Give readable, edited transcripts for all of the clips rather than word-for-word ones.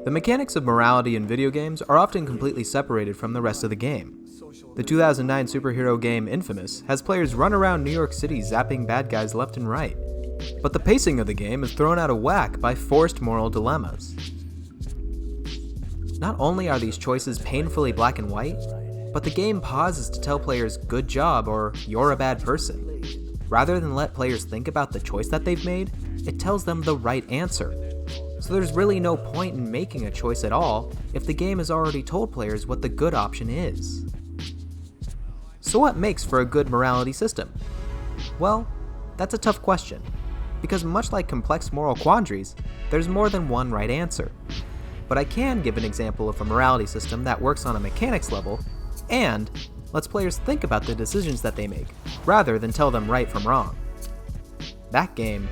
The mechanics of morality in video games are often completely separated from the rest of the game. The 2009 superhero game Infamous has players run around New York City zapping bad guys left and right. But the pacing of the game is thrown out of whack by forced moral dilemmas. Not only are these choices painfully black and white, but the game pauses to tell players good job or you're a bad person. Rather than let players think about the choice that they've made, it tells them the right answer. So there's really no point in making a choice at all if the game has already told players what the good option is. So what makes for a good morality system? Well, that's a tough question, because much like complex moral quandaries, there's more than one right answer. But I can give an example of a morality system that works on a mechanics level and lets players think about the decisions that they make, rather than tell them right from wrong. That game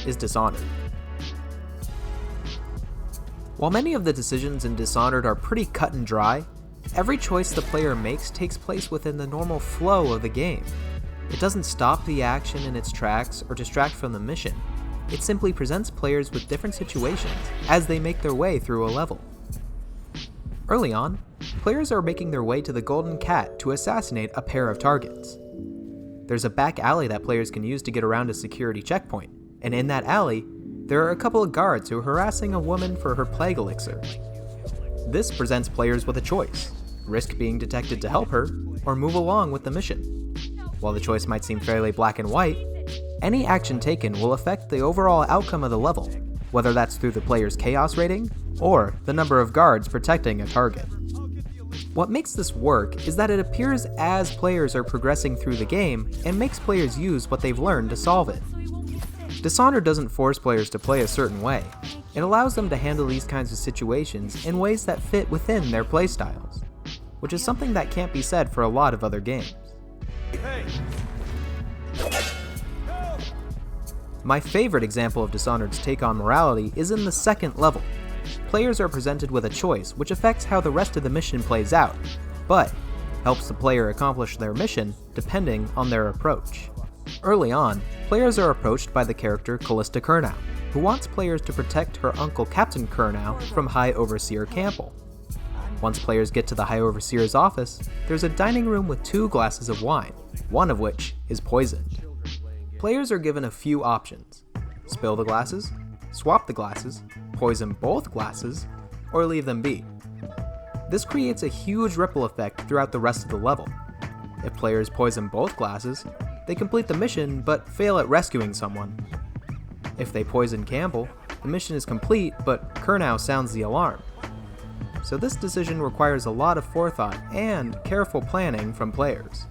is Dishonored. While many of the decisions in Dishonored are pretty cut and dry, every choice the player makes takes place within the normal flow of the game. It doesn't stop the action in its tracks or distract from the mission. It simply presents players with different situations as they make their way through a level. Early on, players are making their way to the Golden Cat to assassinate a pair of targets. There's a back alley that players can use to get around a security checkpoint, and in that alley, there are a couple of guards who are harassing a woman for her plague elixir. This presents players with a choice: risk being detected to help her, or move along with the mission. While the choice might seem fairly black and white, any action taken will affect the overall outcome of the level, whether that's through the player's chaos rating, or the number of guards protecting a target. What makes this work is that it appears as players are progressing through the game and makes players use what they've learned to solve it. Dishonored doesn't force players to play a certain way. It allows them to handle these kinds of situations in ways that fit within their playstyles, which is something that can't be said for a lot of other games. My favorite example of Dishonored's take on morality is in the second level. Players are presented with a choice which affects how the rest of the mission plays out, but helps the player accomplish their mission depending on their approach. Early on, players are approached by the character Callista Kurnow, who wants players to protect her uncle Captain Kurnow from High Overseer Campbell. Once players get to the High Overseer's office, there's a dining room with 2 glasses of wine, one of which is poisoned. Players are given a few options: spill the glasses, swap the glasses, poison both glasses, or leave them be. This creates a huge ripple effect throughout the rest of the level. If players poison both glasses, they complete the mission but fail at rescuing someone. If they poison Campbell, the mission is complete but Kurnow sounds the alarm. So this decision requires a lot of forethought and careful planning from players.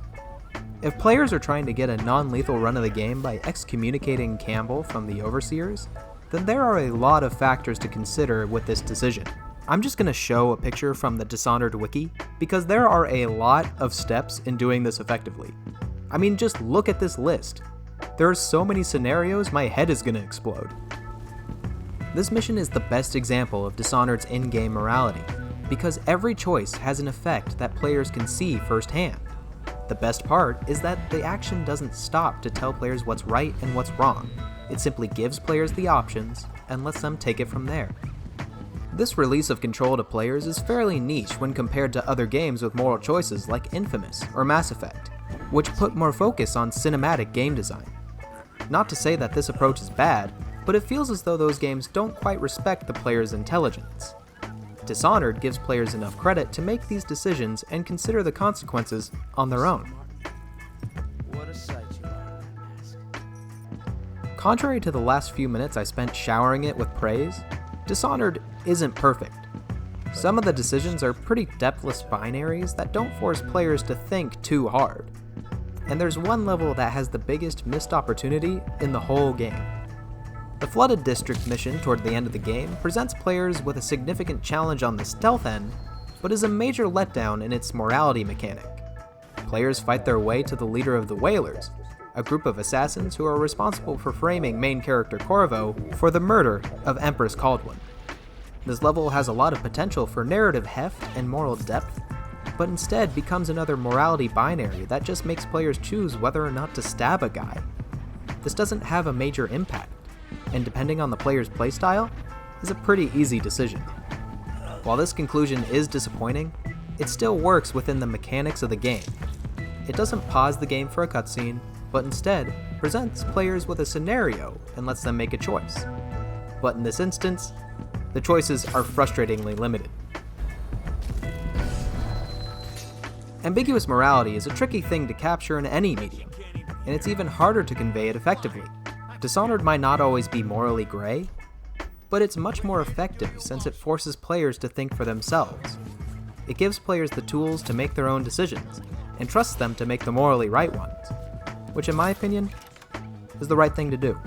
If players are trying to get a non-lethal run of the game by excommunicating Campbell from the Overseers, then there are a lot of factors to consider with this decision. I'm just going to show a picture from the Dishonored wiki, because there are a lot of steps in doing this effectively. I mean, just look at this list. There are so many scenarios my head is going to explode. This mission is the best example of Dishonored's in-game morality, because every choice has an effect that players can see firsthand. The best part is that the action doesn't stop to tell players what's right and what's wrong. It simply gives players the options and lets them take it from there. This release of control to players is fairly niche when compared to other games with moral choices like Infamous or Mass Effect, which put more focus on cinematic game design. Not to say that this approach is bad, but it feels as though those games don't quite respect the player's intelligence. Dishonored gives players enough credit to make these decisions and consider the consequences on their own. Contrary to the last few minutes I spent showering it with praise, Dishonored isn't perfect. Some of the decisions are pretty depthless binaries that don't force players to think too hard. And there's one level that has the biggest missed opportunity in the whole game. The Flooded District mission toward the end of the game presents players with a significant challenge on the stealth end, but is a major letdown in its morality mechanic. Players fight their way to the leader of the Whalers, a group of assassins who are responsible for framing main character Corvo for the murder of Empress Caldwin. This level has a lot of potential for narrative heft and moral depth, but instead becomes another morality binary that just makes players choose whether or not to stab a guy. This doesn't have a major impact, and depending on the player's playstyle, is a pretty easy decision. While this conclusion is disappointing, it still works within the mechanics of the game. It doesn't pause the game for a cutscene, but instead presents players with a scenario and lets them make a choice. But in this instance, the choices are frustratingly limited. Ambiguous morality is a tricky thing to capture in any medium, and it's even harder to convey it effectively. Dishonored might not always be morally gray, but it's much more effective since it forces players to think for themselves. It gives players the tools to make their own decisions, and trusts them to make the morally right ones, which in my opinion, is the right thing to do.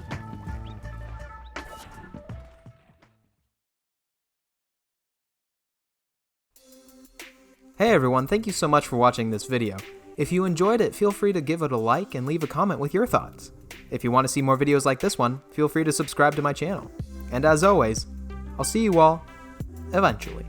Hey everyone, thank you so much for watching this video. If you enjoyed it, feel free to give it a like and leave a comment with your thoughts. If you want to see more videos like this one, feel free to subscribe to my channel. And as always, I'll see you all eventually.